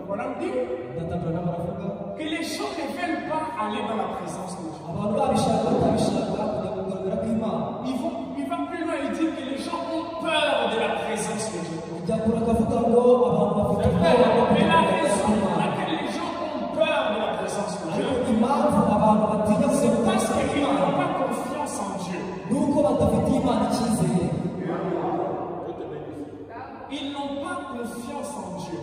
Voilà, me dit que les gens ne veulent pas aller dans la présence de Dieu. Il va plus loin et dit que les gens ont peur de la présence de Dieu. Mais la raison pour laquelle les gens ont peur de la présence de Dieu, c'est parce qu'ils n'ont pas confiance en Dieu. Ils n'ont pas confiance en Dieu.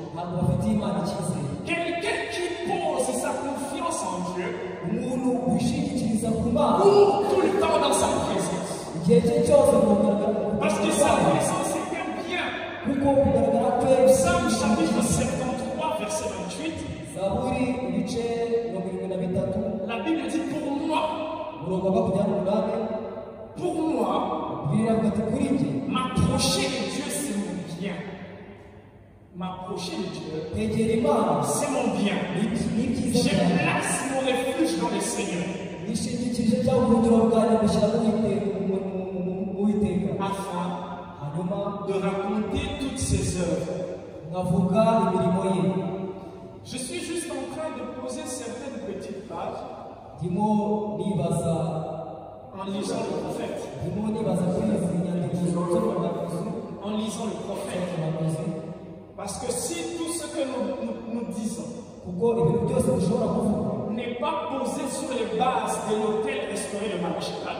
Quelqu'un qui pose sa confiance en Dieu court tout le temps dans sa présence. Parce que sa présence est un bien. Psaume chapitre 73, verset 28. La Bible dit pour moi, m'approcher de Dieu, c'est mon bien. M'approcher de Dieu, c'est mon bien. Je place mon refuge dans le Seigneur. Afin de raconter toutes ses œuvres. Je suis juste en train de poser certaines petites pages en lisant le prophète. En lisant le prophète. Parce que si tout ce que nous disons n'est pas posé sur les bases de l'hôtel restauré de Marachita,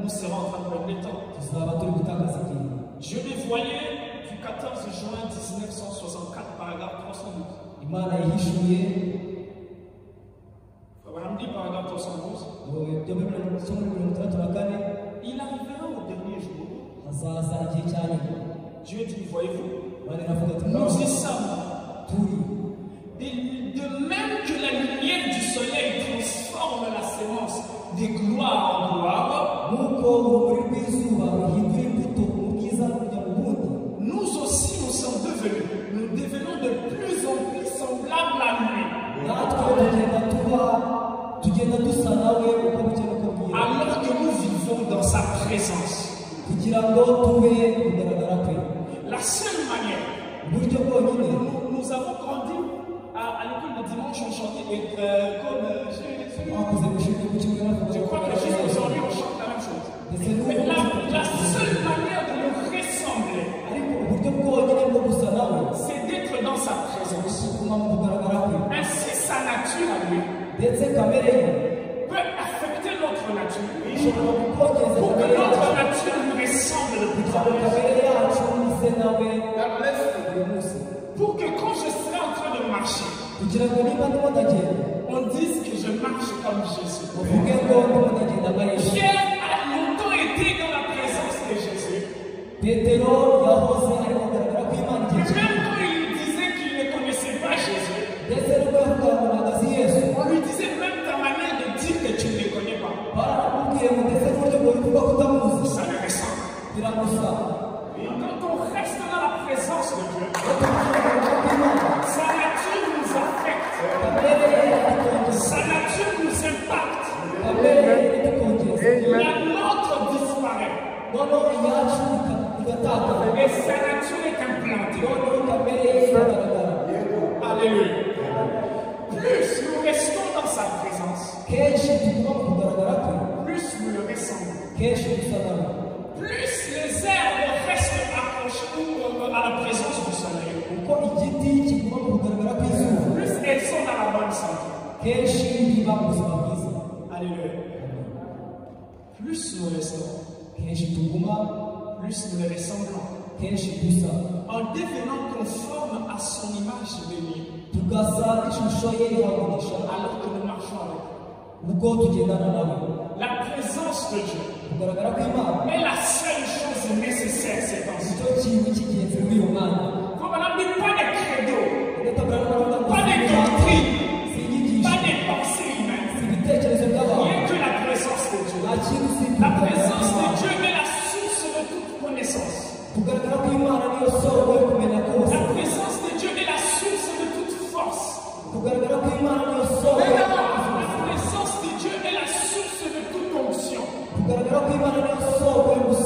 nous serons en train de perdre le temps. Je les voyais du 14 juin 1964, paragraphe 312. Voilà, me dit paragraphe 312. Il arrivera au dernier jour. Dieu dit, voyez-vous, nous y sommes. De même que la lumière du soleil transforme la sémence de gloire en gloire, nous aussi nous sommes devenus, nous devenons de plus en plus semblables à lui. Alors que nous vivons dans sa présence. La seule manière, nous avons grandi à l'école de dimanche, on chantait comme je crois que juste aujourd'hui on chante la même chose. Mais la seule manière de nous ressembler, c'est d'être dans sa présence. Ainsi sa nature à lui peut affecter notre nature pour que notre nature nous ressemble de plus en plus. Pour que quand je serai en train de marcher, on dise que je marche comme Jésus. Pierre a longtemps été dans la présence de Jésus. Même quand il disait qu'il ne connaissait pas Jésus, on lui disait même ta manière de dire que tu ne le connais pas. Ça le ressemble. Et quand on reste dans la présence de Dieu, sa nature nous affecte. Sa nature nous impacte. La nôtre disparaît. Et sa nature est implantée. Alléluia. Plus nous restons dans sa présence, plus nous le ressemblons. Plus les herbes restent accrochées à la présence du soleil, plus elles sont dans la bonne santé. Alléluia. Plus nous restons, plus nous le ressemblons. En devenant conforme à son image bénie, alors que nous marchons avec lui. La présence de Dieu est la seule chose nécessaire ces temps-ci. Comme on a dit, pas de credo, pas de doctrine, pas de pensée humaine. Rien que la présence de Dieu. La présence de Dieu est la source de toute connaissance. La présence de Dieu est la source de toute force. La présence de Dieu est la source de toute onction. La présence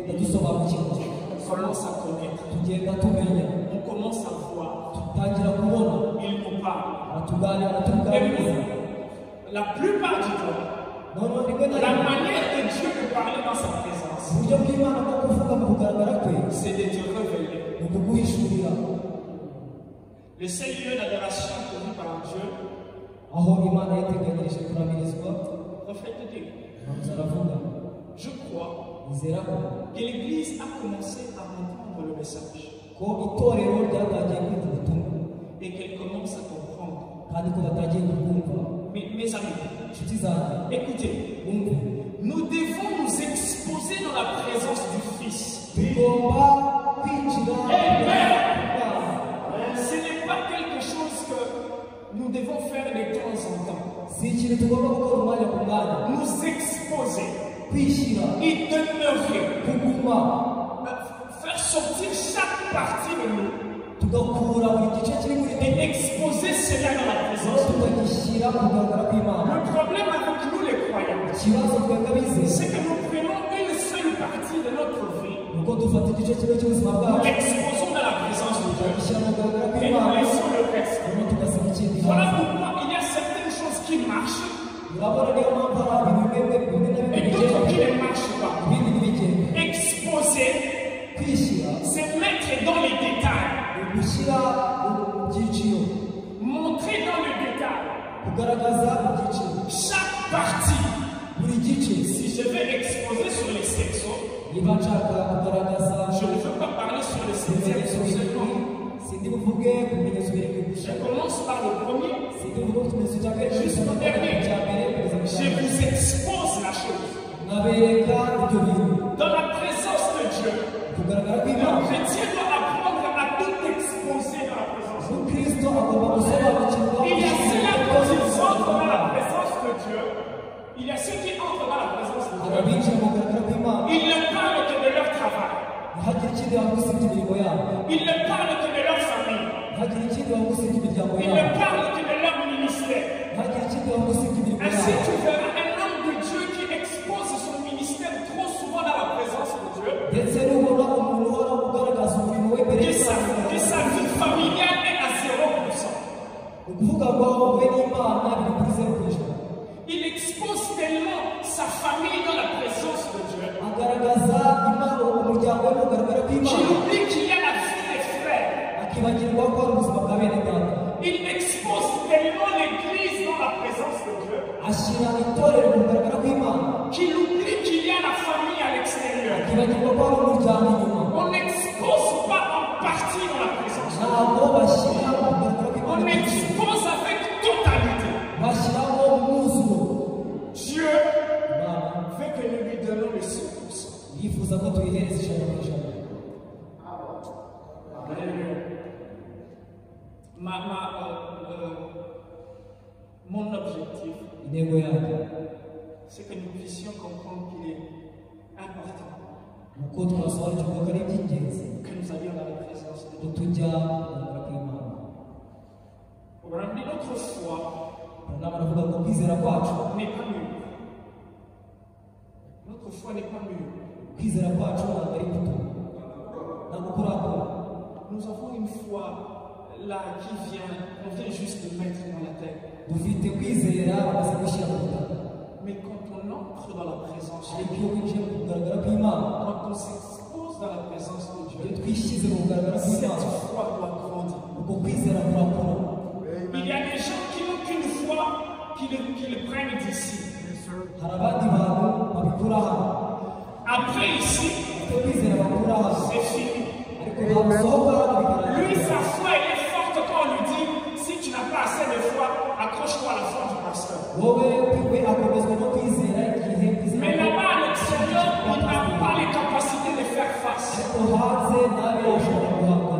on commence à connaître, on commence à voir, il nous parle. Et la plupart du temps, la manière de Dieu de parler dans sa présence, c'est de te révéler. Le seul lieu d'adoration connu par Dieu, prophète de Dieu. Je crois que l'Église a commencé à entendre le message et qu'elle commence à comprendre. Mes amis, écoutez, nous devons nous exposer dans la présence du Fils. Ce n'est pas quelque chose que nous devons faire de temps en temps. Nous exposer, y demeurer, faire sortir chaque partie de nous et exposer cela dans la présence de Dieu. Le problème avec nous les croyants, c'est que nous prenons une seule partie de notre vie, nous l'exposons dans la présence de Dieu et nous laissons le reste. Voilà pourquoi il y a certaines choses qui marchent et d'autres qui ne marchent pas. Exposer, c'est mettre dans les détails, montrer dans le détail chaque partie. Si je vais exposer sur les sexos, je ne veux pas parler sur le septième seulement. Je commence par le premier jusqu'au dernier. Je vous expose la chose. Dans la présence de Dieu, le chrétien doit apprendre à tout exposer dans la présence de Dieu. Il y a ceux-là quand ils entrent dans la présence de Dieu. Il y a ceux qui entrent dans la présence de Dieu. Ils ne parlent que de leur travail. Ils ne parlent que de leur famille. Ils ne parlent que de leur ministère. Ainsi, tu verras un homme de Dieu qui expose son ministère trop souvent dans la présence de Dieu. Que sa vie familiale est à 0%. Il expose tellement sa famille dans la présence de Dieu qu'il oublie qu'il y a la vie des frères. Il expose tellement l'église dans la présence de Dieu qu'il oublie qu'il y a la famille à l'extérieur. On n'expose pas en partie dans la présence de Dieu. On expose avec totalité. Dieu veut que nous lui donnons le 100%. Mon objectif, c'est que nous puissions comprendre qu'il est important que nous allions dans la présence de Dieu. Notre foi n'est pas mûre. Notre foi n'est pas mûre. Nous avons une foi là qui vient, on vient juste de mettre dans la tête. Mais quand on entre dans la présence de Dieu, quand on s'expose dans la présence de Dieu, cette foi doit grandir. Il y a des gens qui n'ont qu'une foi qu'ils prennent d'ici. Après ici, c'est fini. Lui, sa foi, elle est forte quand on lui dit, si tu n'as pas assez de foi, accroche-toi à la foi du pasteur. Mais là-bas, à l'extérieur, il n'a pas les capacités de faire face.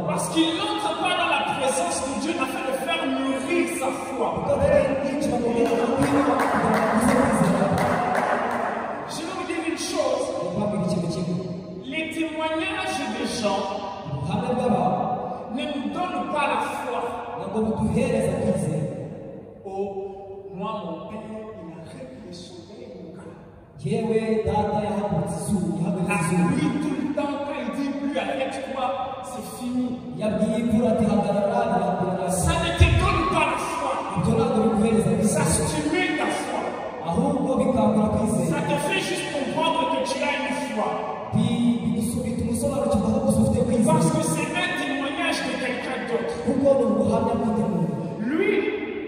Parce qu'il n'entre pas dans la présence de Dieu afin de faire mûrir sa foi. Je vais vous dire une chose. Les témoignages des gens ne nous donnent pas la foi. Oh, moi, mon père, il a réussi mon gars. À lui, tout fini. Ça ne te donne pas la foi. Ça stimule ta foi. Ça te fait juste comprendre que tu as une foi. Parce que c'est un témoignage de quelqu'un d'autre. Lui,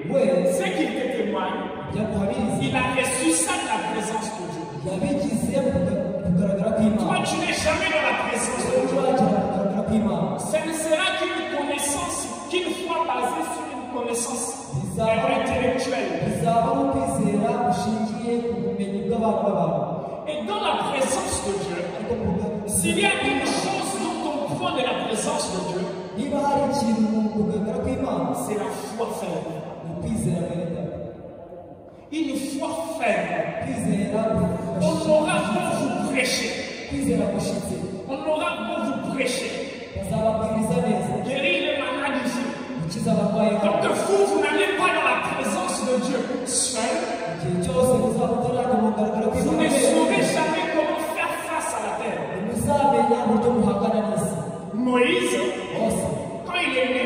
ce qu'il te témoigne, il a reçu ça de la présence de Dieu. Toi, tu n'es jamais dans la présence de Dieu. Ce ne sera qu'une connaissance, qu'une foi basée sur une connaissance intellectuelle. Et dans la présence de Dieu, s'il y a une chose dont on prend de la présence de Dieu, c'est la foi ferme. Une foi ferme. On aura beau vous prêcher. On aura beau vous prêcher. Guérir les malades ici. Donc vous n'allez pas dans la présence de Dieu seul. Vous ne saurez jamais comment faire face à la terre. Moïse, quand il est né,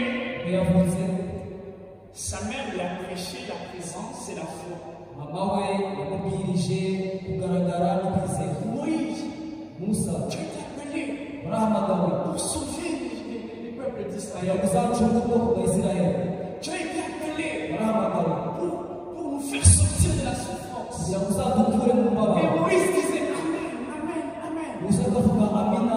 sa mère lui a prêché la présence et la foi. Moïse, tu es appelé pour sauver les peuples d'Israël. Tu as été appelé pour nous faire sortir de la souffrance. Et Moïse disait Amen, Amen, Amen.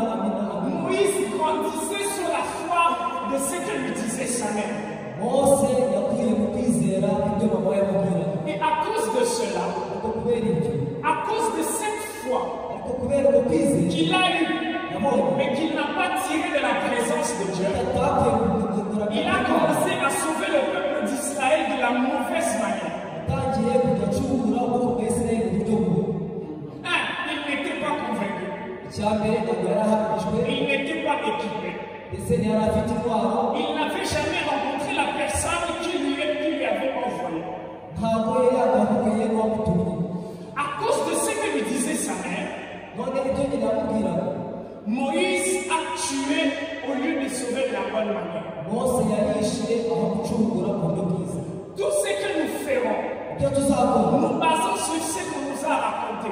Moïse grandissait sur la foi de ce que lui disait sa mère. Et à cause de cela, à cause de cette foi qu'il a eue, mais qu'il n'a pas tiré de la présence de Dieu, il a commencé à sauver le peuple d'Israël de la mauvaise manière. Il n'était pas convaincu. Il n'était pas équipé. Il n'avait jamais rencontré la personne qui lui avait envoyé. À cause de ce que lui disait sa mère, Moïse a tué au lieu de sauver de la bonne manière. Tout ce que nous ferons, nous basons sur ce qu'on nous a raconté.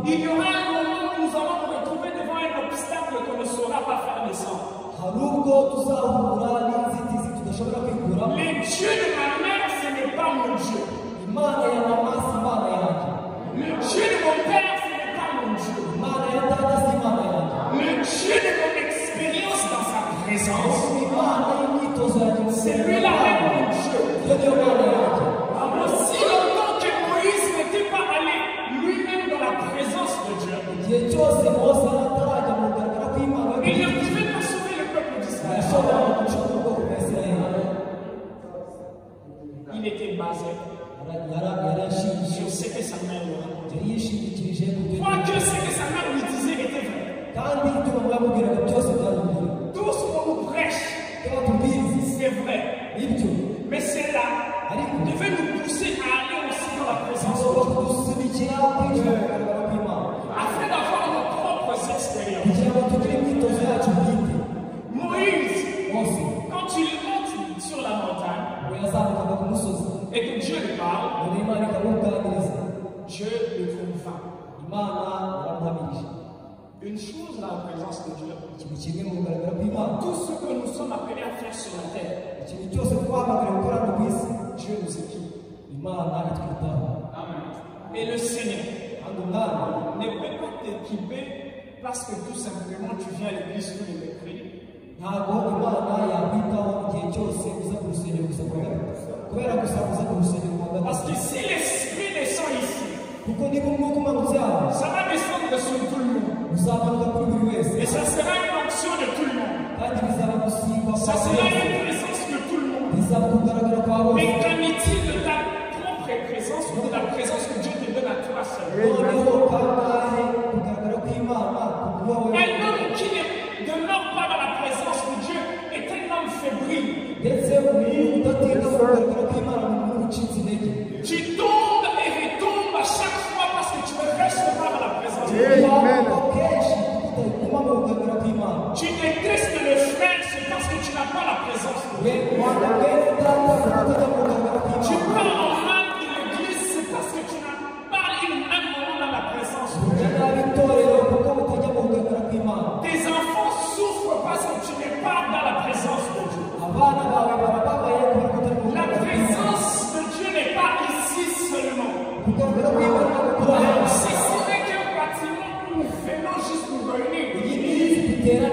Il y aura un moment où nous allons nous retrouver devant un obstacle qu'on ne saura pas faire descendre. Les dieux de ma mère, ce n'est pas mon Dieu. Le Dieu de mon père, ce n'est pas mon Dieu. Le Dieu de mon expérience dans sa présence, c'est lui-là mon Dieu. Aussi longtemps que Moïse n'était pas allé lui-même dans la présence de Dieu, il ne pouvait pas sauver le peuple d'Israël. Il était basé sur ce que sa mère lui racontait. Quoique ce que sa mère lui disait était vrai. Tout ce qu'on nous prêche, c'est vrai. Mais cela devait nous pousser à aller aussi dans la présence de Dieu. Afin d'avoir nos propres expériences. Moïse, quand il monte sur la montagne et que Dieu lui parle, Dieu le trouve vain. Une chose dans la présence de Dieu, tout ce que nous sommes appelés à faire sur la terre, Dieu nous équipe. Amen. Et le Seigneur ne peut pas t'équiper parce que tout simplement tu viens à l'église tous les mercredis. Parce que si l'Esprit descend ici, ça va descendre sur tout le monde. Et ça sera une onction de tout le monde. Ça sera une présence de tout le monde. Mais qu'en est-il de ta propre présence ou de la présence que Dieu te donne à toi seul? Un homme qui ne demeure pas dans la présence de Dieu est un homme fébrile. Tu tombes et retombes à chaque fois parce que tu ne restes pas dans la présence de Dieu. Tu détestes le frère, c'est parce que tu n'as pas la présence de Dieu. Tu pars en mal de l'église, c'est parce que tu n'as pas eu un moment dans la présence de Dieu. Tes enfants souffrent parce que tu n'es pas dans la présence de Dieu. La présence de Dieu n'est pas ici seulement. Si ce n'est qu'un bâtiment où nous venons juste nous réunir,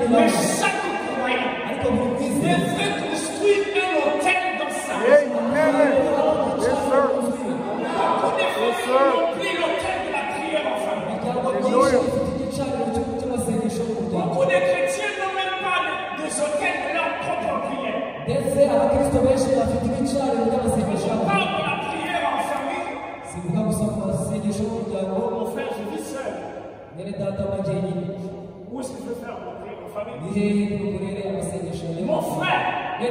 mais chaque croyant devrait construire un hôtel dans sa vie. Beaucoup de familles ont pris l'hôtel de la prière en famille. Beaucoup de chrétiens n'ont même pas des hôtels de leur propre prière. Je parle de la prière en famille. Mon frère, je vis seul. Où est-ce que je veux faire mon prière en famille? Mon frère, tu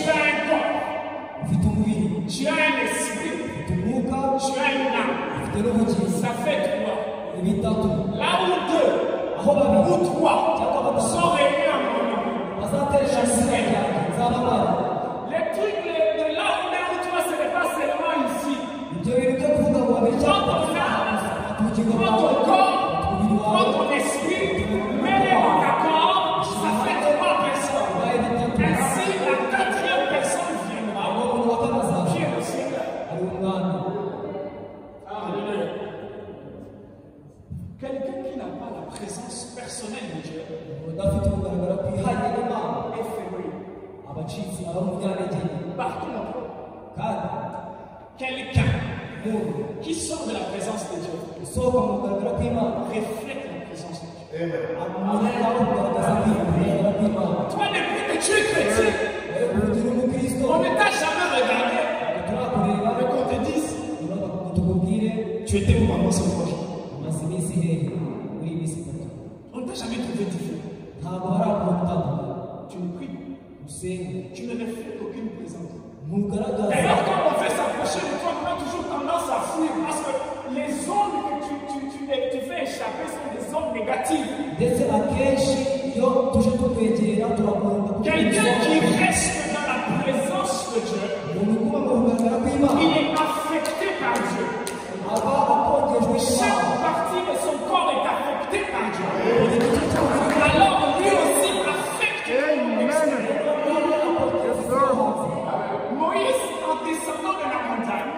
as un corps. Tu as un esprit. Tu as une âme. Ça fait quoi? Là où deux ou trois sont réunis en mon nom, je serai là. Les trucs de là où deux ou trois, ce n'est pas seulement ici. Prends ton âme, prends ton corps, prends ton esprit, mets-les en accord, ça fait trois personnes. Ainsi, la quatrième personne viendra. Qui est le Seigneur? Alléluia. Quelqu'un qui n'a pas la présence personnelle de Dieu est fébrile. Par contre, quelqu'un qui sort de la présence de Dieu reflète la présence de Dieu. Toi, depuis que tu es chrétien, on ne t'a jamais regardé. Mais qu'on te dise, tu étais où pendant ce projet? On ne t'a jamais trouvé différent. Tu ne pries, tu ne reflètes aucune présence. D'ailleurs, quand on fait s'approcher de toi, on a toujours tendance à fuir parce que les ondes que tu fais échapper sont des ondes négatives. Quelqu'un qui reste dans la présence de Dieu, il est affecté par Dieu. Chaque partie de son corps est affectée par Dieu. Alors lui aussi affecte l'extérieur. Moïse, en descendant de la montagne,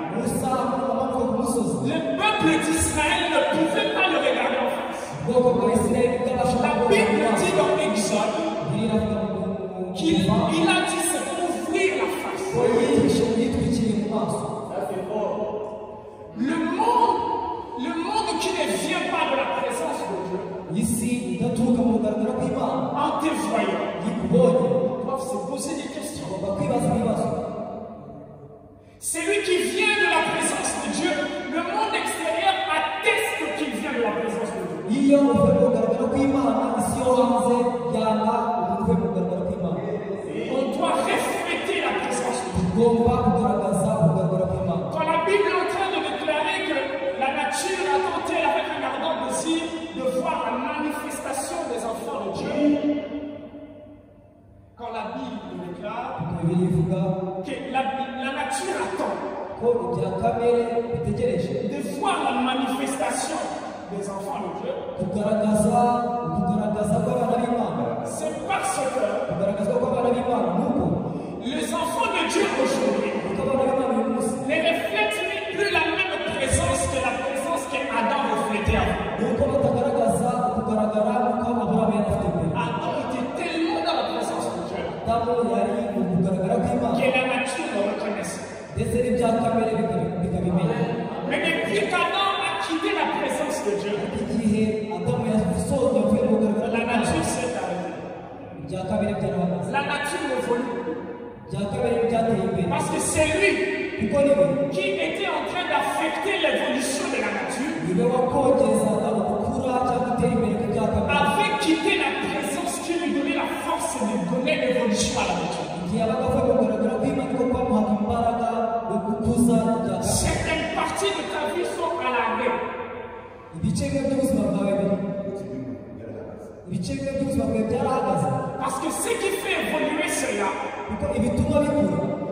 le peuple d'Israël ne pouvait pas le regarder en face. La Bible dit dans Exode qu'il a dit se ouvrir la face. Le monde qui ne vient pas de la présence de Dieu, en te voyant, doivent se poser des questions. Celui qui vient de la présence de Dieu, le monde extérieur atteste qu'il vient de la présence de Dieu. On doit refléter la présence de Dieu. Quand la Bible est en train de déclarer que la nature a tenté avec un ardent désir de voir la manifestation des enfants de Dieu, quand la Bible déclare que la nature attend de voir la manifestation des enfants de Dieu, c'est parce que les enfants de Dieu aujourd'hui ne reflètent plus la même présence que la présence qu'Adam reflétait avant. Adam était tellement dans la présence de Dieu que la nature le reconnaissait. Mais depuis qu'Adam a quitté la présence de Dieu, la nature s'est arrêtée. La nature évolue. Parce que c'est lui qui était en train d'affecter l'évolution de la nature avait quitté la présence qui lui donnait la force de donner l'évolution à la nature. Certaines parties de ta vie sont à l'arrêt. Parce que ce qui fait évoluer cela,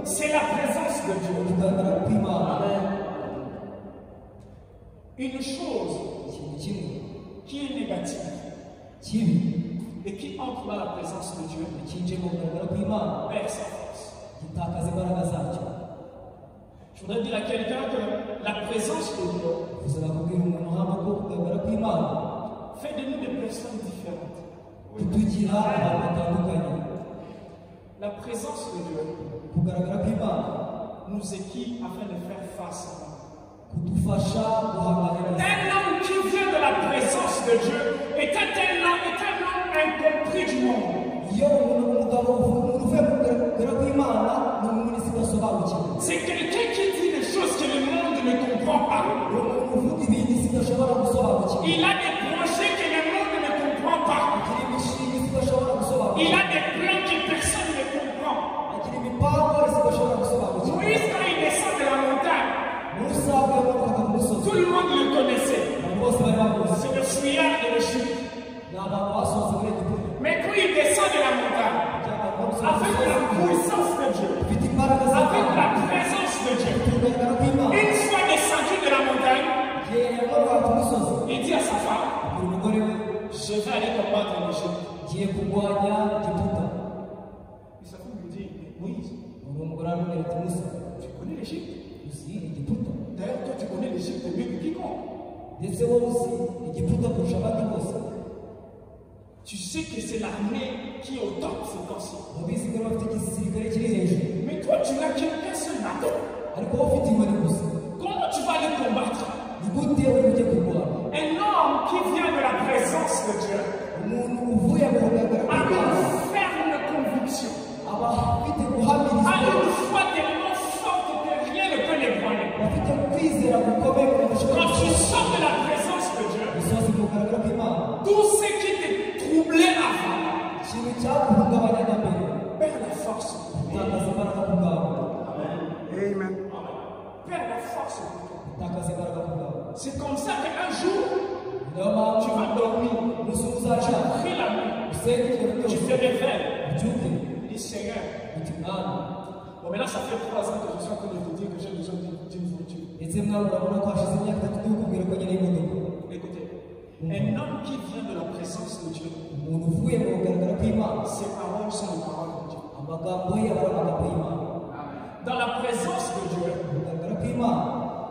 c'est la présence de Dieu. Une chose qui est négative et qui entre dans la présence de Dieu perd sa force. Je voudrais dire à quelqu'un que la présence de Dieu fait de nous des personnes différentes. La présence de Dieu nous équipe afin de faire face à nous. Un homme qui vient de la présence de Dieu est un homme incompris du monde. C'est quelqu'un qui dit des choses que le monde ne comprend pas. Il a des projets que le monde ne comprend pas. Il a des plans que personne ne comprend. Moïse, quand il descend de la montagne, tout le monde le connaissait. C'est le fuyard de l'Égypte. Mais quand il descend de la montagne, avec la puissance de Dieu, avec la présence de Dieu, une fois descendu de la montagne, il dit à sa femme, je vais aller combattre en Égypte. Et sa femme lui dit, Moïse, tu connais l'Égypte? D'ailleurs, toi tu connais l'Égypte mieux que quiconque. Tu sais que c'est l'armée qui est au top ces temps-ci. Mais toi tu n'as qu'un seul bateau. Comment tu vas aller combattre? Un homme qui vient de la présence de Dieu a une ferme conviction, a une foi tellement forte que rien ne peut l'ébranler. Quand tu sors de la présence de Dieu, tout ce qui te troublait avant perd la force. Amen. Perd la force. C'est comme ça qu'un jour, tu vas dormir, tu as pris la nuit, tu te réveilles, tu dis Seigneur. Bon, mais là, ça fait 3 ans que je suis en train de te dire que j'ai besoin d'une voiture. Écoutez, un homme qui vient de la présence de Dieu, ses paroles sont les paroles de Dieu. Dans la présence de Dieu,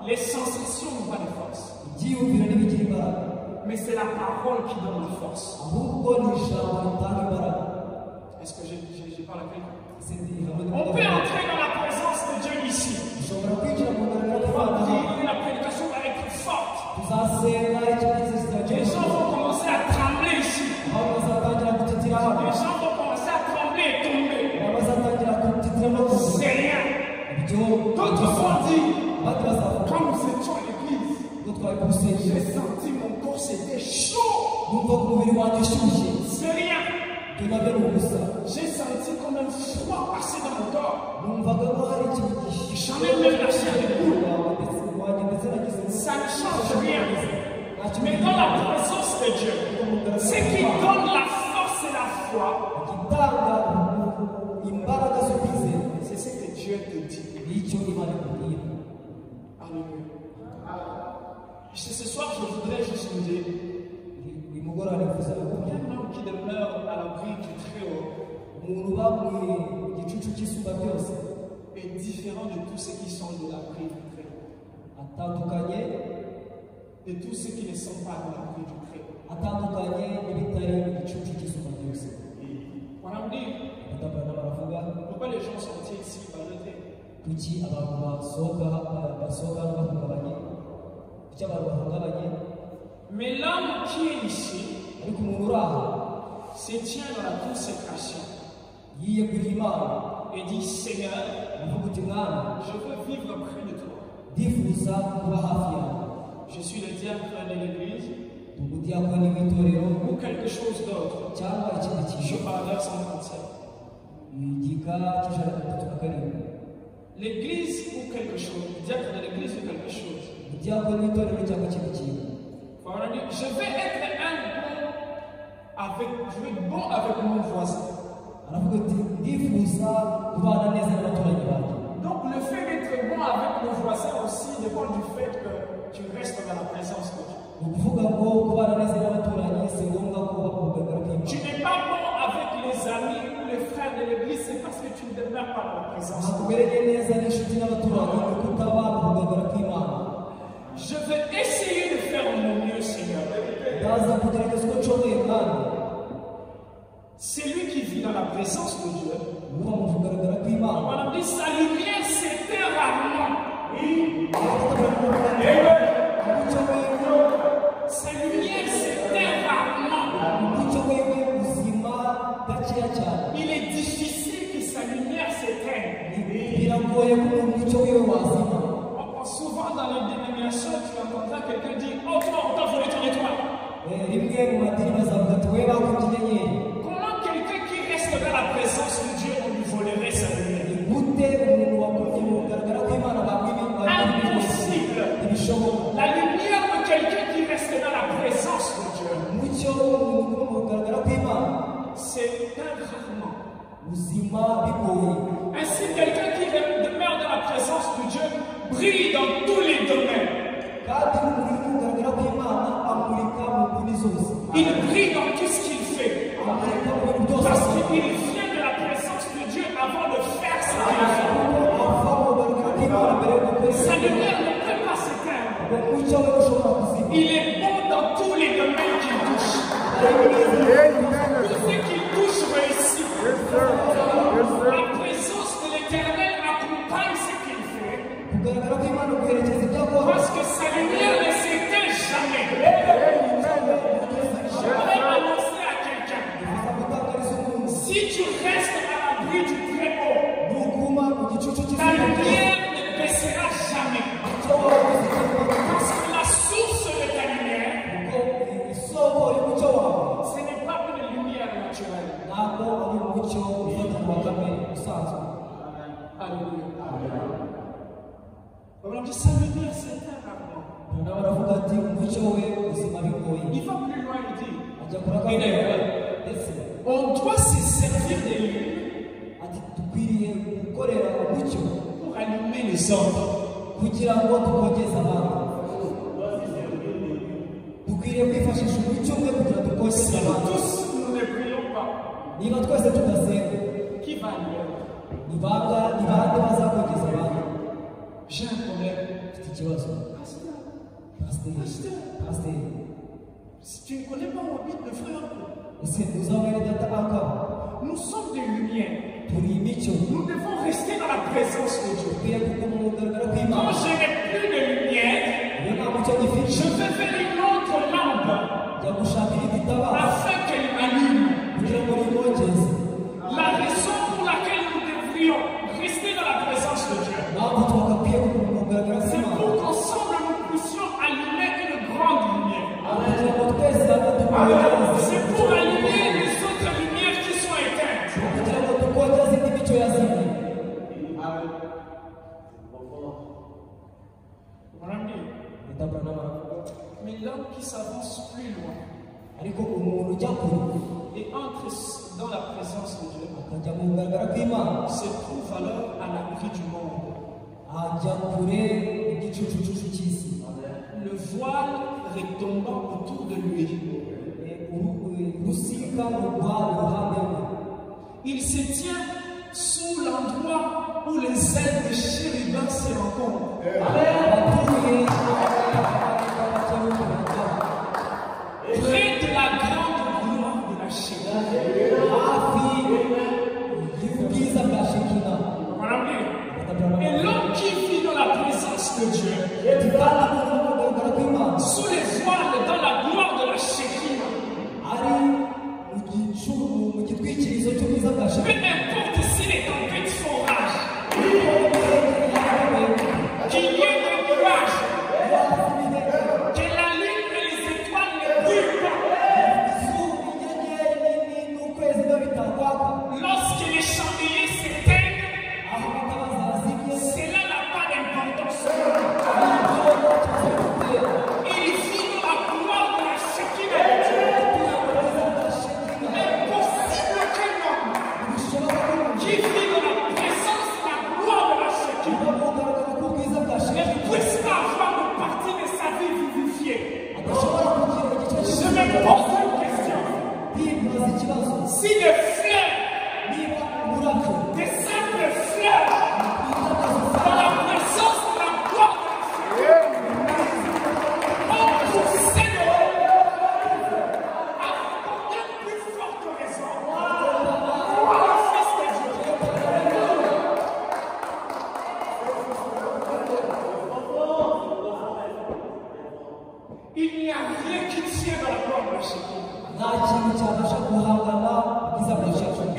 les sensations n'ont pas de force. Mais c'est la parole qui donne la force. Est-ce que j'ai parlé à quelqu'un? On peut entrer dans la présence de Dieu ici. On va prier, la prédication va être forte. Les gens vont commencer à trembler ici. Les gens vont commencer à trembler et tomber. C'est rien. D'autres vont dire, quand nous étions à l'église, j'ai senti mon corps c'était chaud. C'est rien. J'ai senti comme un froid passer dans mon corps. J'en ai même la chair de poule. Ça ne change rien. Mais dans la présence de Dieu, ce qui donne la force et la foi, c'est ce que Dieu te dit. Alléluia. Ce soir, je voudrais juste vous dire, un homme qui demeure à l'abri du Très-Haut est différent de tous ceux qui sont de l'abri du Très-Haut. De tous ceux qui ne sont pas de l'abri du Très-Haut. On a dit, pourquoi les gens sont ici ballottés? Mais l'homme qui est ici se tient dans la consécration et dit Seigneur, je veux vivre près de toi. Je suis le diacre de l'église ou quelque chose d'autre. Je parle 137. L'église ou quelque chose, le diacre de l'église ou quelque chose. Je vais être un bon à je vais être bon avec mon voisin. Donc le fait d'être bon avec le voisin aussi dépend du fait que tu restes dans la présence de Dieu. Tu n'es pas bon avec les amis ou les frères de l'église, c'est parce que tu ne demeures pas dans la présence de Dieu. Je vais essayer de faire mon mieux, Seigneur. C'est lui qui vit dans la présence de Dieu. On a dit sa lumière s'éteint rarement. Sa lumière s'éteint rarement. Il est difficile que sa lumière s'éteigne. Souvent dans les dénominations, tu entendras quelqu'un dire « Oh, toi, on t'a volé ton étoile. » Comment quelqu'un qui reste dans la présence de Dieu, on lui volerait sa lumière? Impossible. La lumière de quelqu'un qui reste dans la présence de Dieu s'éteint rarement. Ainsi, quelqu'un qui demeure dans la présence de Dieu brille dans tous les domaines. Il brille dans tout ce qu'il fait. Parce qu'il vient de la présence de Dieu avant de faire ce qu'il fait. Sa lumière ne peut pas s'éteindre. Il est bon dans tous les domaines qu'il touche. Tout ce qu'il touche réussit. La présence de l'Éternel accompagne ce qu'il fait. Parce que sa lumière ne s'éteint jamais. Je voudrais annoncer à quelqu'un, si tu restes à l'abri du Très-Haut, ta lumière ne baissera jamais. Parce que la source de ta lumière, ce n'est pas une lumière naturelle. Alléluia. On dit sa lumière s'éteint rarement. Il va plus loin, il dit. On doit se servir de lui pour allumer les autres. Si tous nous ne prions pas, qui va allumer? J'ai un problème. Pasteur. Si tu ne connais pas mon but de frère, nous sommes des lumières. Nous devons rester dans la présence de Dieu. Quand je n'ai plus de lumière, je vais vers une autre lampe afin qu'elle m'allume. La raison pour laquelle nous devrions rester dans la présence de Dieu, c'est pour qu'ensemble nous puissions allumer une grande lumière. C'est pour allumer les autres lumières qui sont éteintes. Mais l'homme qui s'avance plus loin et entre dans la présence de Dieu se trouve alors à l'abri du monde. Le voile retombant autour de lui. Il se tient sous l'endroit où les ailes de chérubins se rencontrent. Près de la grande gloire de la Shekinah. Et l'homme qui vit dans la présence de Dieu, sous les voiles dans la gloire de la Shekinah, peu importe si les tempêtes font rage, qu'il y ait des nuages, que la lune et les étoiles ne brûlent pas, lorsque les chandeliers s'éteignent, cela n'a pas d'importance. Il vit dans la gloire de la Shekinah de Dieu. Si des fleurs, des simples fleurs, dans la présence de la gloire de Dieu, on procède à une plus forte raison pour la face de Dieu. Il n'y a rien qui tient dans la gloire de Dieu.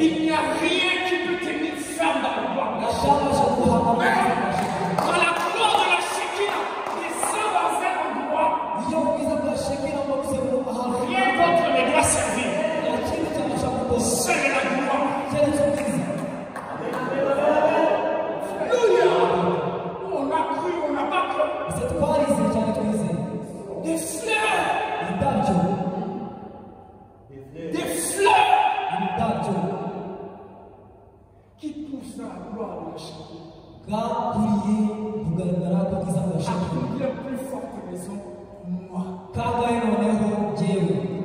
Il n'y a rien qui peut tenir ferme dans la gloire de Dieu. Dans la gloire de la Shekinah, descend dans un endroit, rien d'autre ne doit servir. Seule la gloire. Alléluia. On a cru, on n'a pas cru. Des fleurs. Des fleurs qui poussent dans la gloire de la Shekinah. À combien plus forte raison, moi.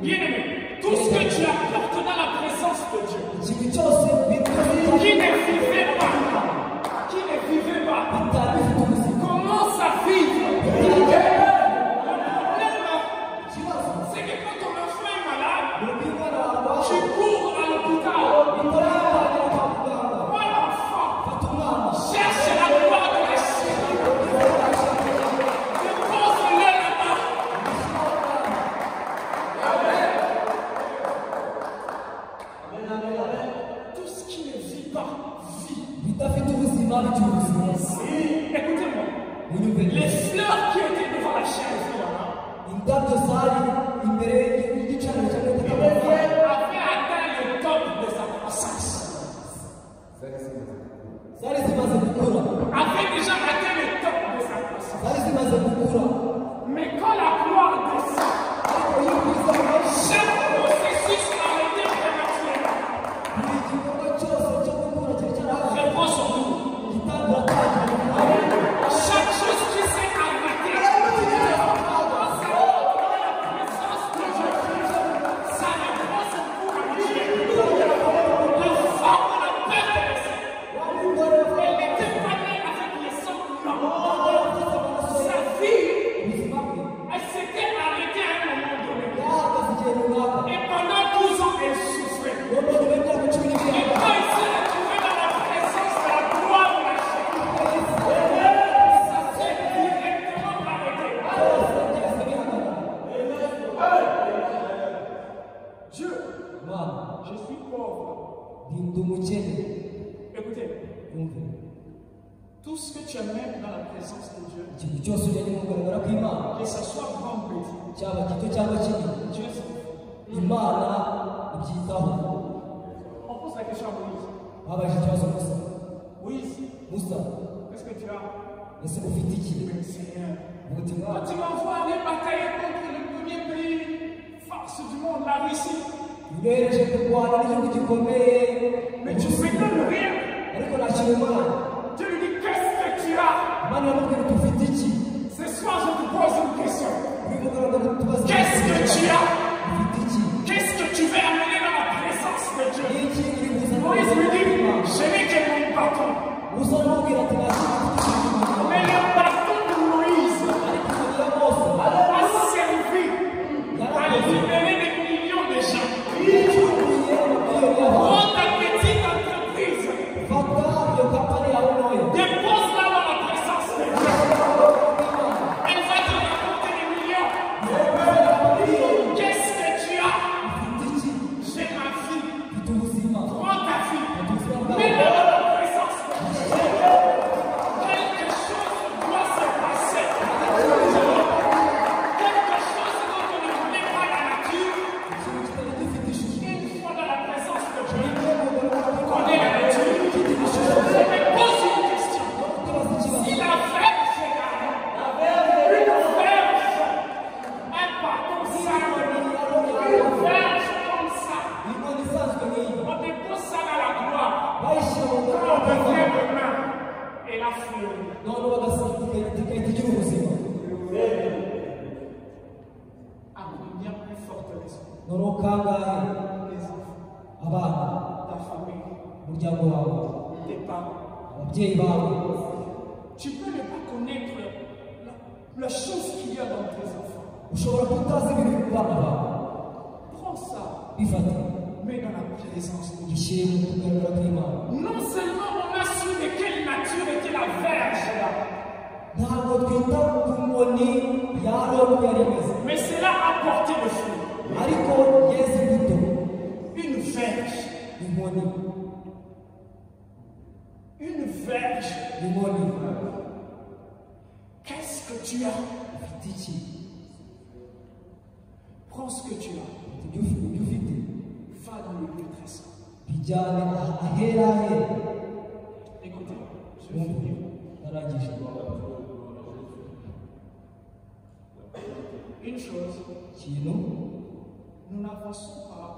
Bien-aimé, tout ce que tu apportes dans la présence de Dieu, qui ne vivait pas, commence à vivre. C'est que quand ton enfant est malade, tu cours à l'hôpital. Moi, l'enfant, cherche la gloire de la Shekinah. Dépose-le là-bas. Tout ce qui ne vit pas, vit. Écoutez-moi. Les fleurs qui étaient devant la chair de Dieu, avait atteint le top de sa croissance. Avait déjà atteint le top de sa croissance. Mais quand la gloire descend, chaque processus arrêté prématurément reprend son cours. Chaque chose qui s'est arrêtée, ça reprend son cours habituel. La forme de la perte de sang, elle n'était pas née avec les sangs blancs. Sa vie, elle s'était arrêtée à un moment donné. Et pendant 12 ans, elle souffrait. Et quand il s'est retrouvé dans la présence de la gloire de la Shekinah, ça s'est directement arrêté. Dieu, je suis pauvre. Écoutez, tout ce que tu amènes dans la présence de Dieu, que ce soit grand ou petit, Dieu s'en fout. On pose la question à Moïse. Moïse, qu'est-ce que tu as? Mais Seigneur, quand tu m'envoies aller batailler contre le premier pays, force du monde, la Russie, mais tu fais comme rien. Dieu lui dit, qu'est-ce que tu as? Ce soir, je te pose une question. Qu'est-ce que tu as? Qu'est-ce que tu veux amener dans la présence de Dieu? Moïse lui dit, je n'ai que mon bâton. Mais le bâton de Moïse a servi à libérer des millions de gens. Prends ta petite entreprise, dépose-la dans la présence de Dieu. Elle va te rapporter des millions. Qu'est-ce que tu as? J'ai ma fille. Prends ta fille. Mets-la dans la présence de Dieu. ababyeyi bawe tu peux ne pas connaître la chose qu'il y a dans tes enfants. ushobora kutazi ibiri ku bana bawe Prends ça, bifate mets dans la présence de Dieu. gishyire mu kugaragara kw'Imana. Non seulement on a su de quelle nature était la verge là, ntabwo twita ku nkoni ya Aroni yari imeze, mais cela a porté le fruit. ariko yeze imbuto. Une verge. Inkoni, Une verge. inkoni Qu'est-ce que tu as? ufite iki? Prends ce que tu as. ibyo ufite Va dans le lieu très saint. bijyane ahera ahera. Écoutez, je vais finir. narangije. Une chose, ikintu nous n'avançons pas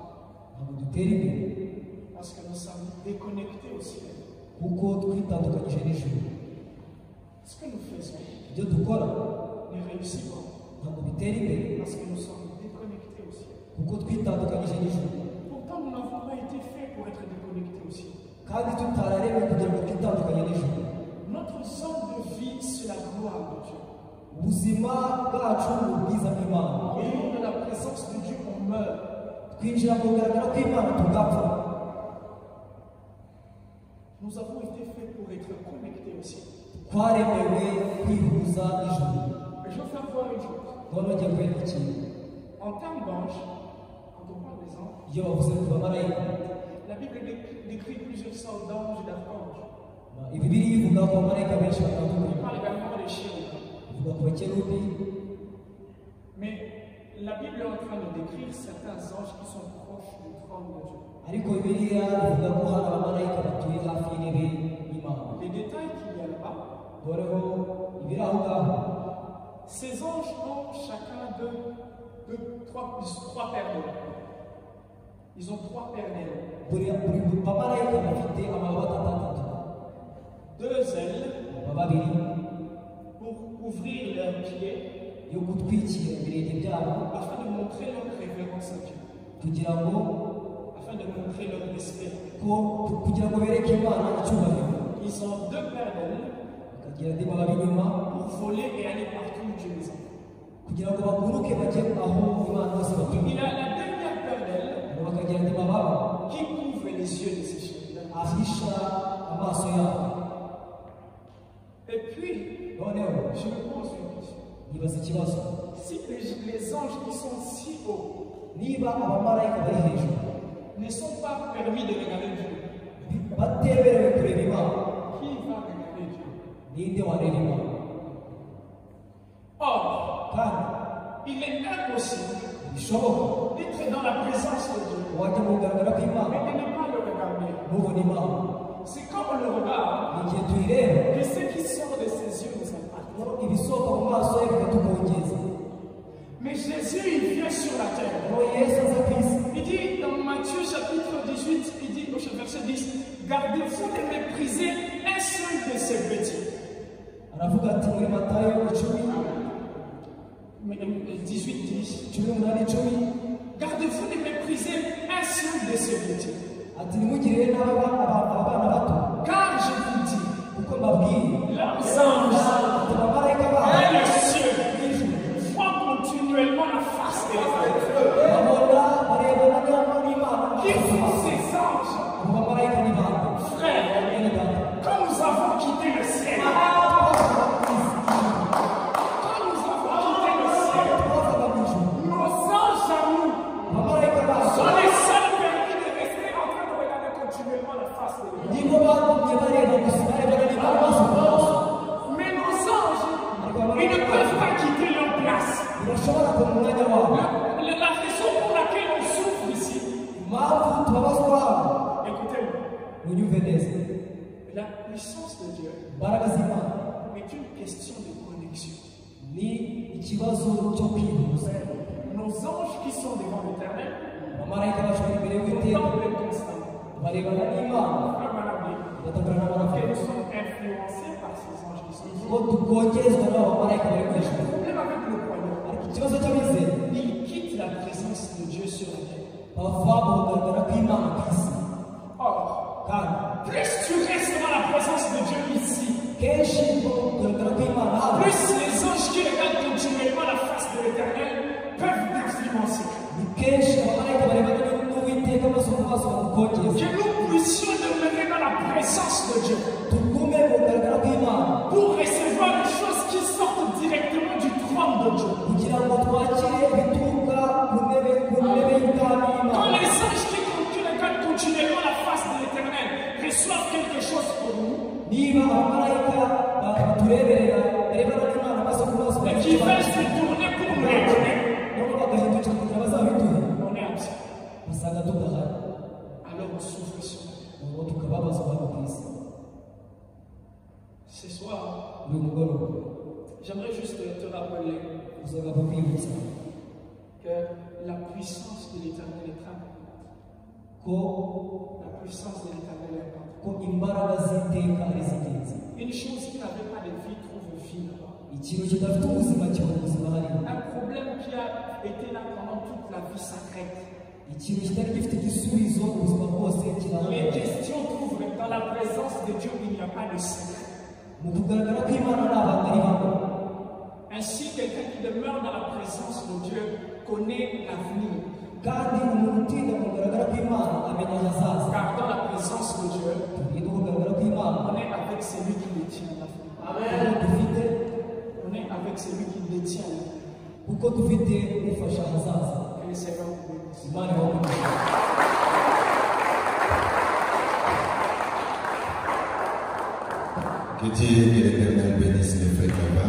ntabwo dutera imbere parce que nous sommes déconnectés au ciel. kuko twitandukanyije n'ijuru. Ce que nous faisons ibyo dukora ne réussit pas ntabwo bitera imbere parce que nous sommes déconnectés au ciel. kuko twitandukanyije n'ijuru, Pourtant, nous n'avons pas été faits pour être déconnectés au ciel. kandi tutararemewe kugira ngo twitandukanye n'ijuru. Notre zone de vie, c'est la gloire de Dieu. ubuzima bwacu ni ubwiza bw'Imana. Au nom de la présence de Dieu, on meurt. twinjira mu kugaragara kw'Imana tugapfa. Nous avons été faits pour être connectés au ciel. twaremewe kwihuza n'ijuru. Mais je vais faire voir une chose. none ujya kwereka ikintu. En termes d'anges, quand on parle des anges, iyo bavuze ku bamarayika, la Bible décrit plusieurs sortes d'anges et d'archanges. Bibiliya ivuga ku bamarayika benshi batandukanye. On parle également des chérubins. ivuga ku bakerubi, Mais la Bible est en train de décrire certains anges qui sont proches du trône de Dieu. ariko Bibiliya ivuga ko hari abamarayika batuye hafi y'intebe y'Imana. Les détails qu'il y a là-bas, doreho ibiri aho ngaho, ces anges ont chacun trois paires d'ailes. Ils ont trois paires d'ailes. buri bamarayika bafite amababa atandatu. Deux ailes babiri pour couvrir leurs pieds yo gutwikira ibirenge byabo afin de montrer leur révérence à Dieu, kugira ngo afin de montrer leur respect. kugira ngo bereke Imana icyubahiro. Ils ont deux paires d'ailes bakagira andi mababi inyuma pour voler et aller partout où Dieu les envoie. kugira ngo baguruke bajye aho Imana hose batuye. Il a la dernière paire d'ailes bakagira andi mababa qui couvre les yeux de ces chérubins. ahisha amaso yabo. Et puis, noneho je me pose une question. nibaza ikibazo, Si les anges qui sont si hauts niba abamarayika bari hejuru ne sont pas permis de regarder Dieu, batemerewe kureba Imana, qui va regarder Dieu? ninde wareba Imana? Or, kandi il est impossible bishoboka d'être dans la présence de Dieu wajya mu kugaragara et kw'Imana de ne pas le regarder. ntubone Imana. C'est quand on le regarde igihe tuyireba que ce qui sort de ses yeux nous impacte. ibisohoka mu maso ye bikatukongeza. Mais Jésus, il vient sur la terre. ngo Yesu aza ku isi, Il dit dans Matthieu chapitre 18, il dit au verset 10, gardez-vous de mépriser un seul de ces petits. aravuga ati muri Matayo 18, 10. 18:10, Gardez-vous de mépriser un seul de ces petits. ati ntimugirire nabi abana bato, Car je vous dis, kuko mbabwiye leurs anges ati abamarayika babo et les cieux voient continuellement la face de l'Éternel. babona barebana n'Imana. Qui font ces anges? abo bamarayika ni bande? Frère, bene data, quand nous avons quitté le ciel, twavaga mu ijuru, nos anges à nous abamarayika bacu sont les seuls permis de rester en train de regarder continuellement la face de Dieu. nibo bagumye bareba gusa, barebana n'Imana maso ku maso. Mais nos anges, ils ne peuvent pas quitter leur place. birashobora kuba mu mwanya wabo. La raison pour laquelle on souffre ici, impamvu tubabazwa hano, écoutez-moi, munyumve neza, la puissance de Dieu imbaraga z'Imana est une question de connexion. ni ikibazo cyo kwihuza. Nos anges qui sont devant l'Éternel abamarayika bashobora imbere y'Uwiteka contemplent constamment. barebana n'Imana, Frère Malabé, batagana que n'abafite nous sommes influencés par ces anges qui sont ici. ko tukongerezwa n'abo bamarayika bari mu ijuru. Le problème avec le croyant, ariko ikibazo cy'abizera il quitte la présence de Dieu sur la terre. bava mu kugaragara kw'Imana ku isi, Or, kandi plus tu restes dans la présence de Dieu, Que nous puissions demeurer dans la présence de Dieu pour recevoir les choses qui sortent directement du trône de Dieu. Quand les anges qui regardent continuellement la face de l'Éternel reçoivent quelque chose pour nous, et qui veulent se tourner pour nous aider, on est absent. Alors on souffre sur ce soir, j'aimerais juste te rappeler que la puissance de l'Éternel est très importante. La puissance de l'Éternel est importante. Une chose qui n'avait pas de vie trouve vie là-bas. Un problème qui a été là pendant toute la vie sacrée. Les questions trouvent dans la présence de Dieu, il n'y a pas de secret. Ainsi, quelqu'un qui demeure dans la présence de Dieu connaît l'avenir. Car dans la présence de Dieu, on est avec celui qui le tient. Amen. On est avec celui qui le tient. Que le Seigneur vous bénisse. Que Dieu et l'Éternel bénisse les frères.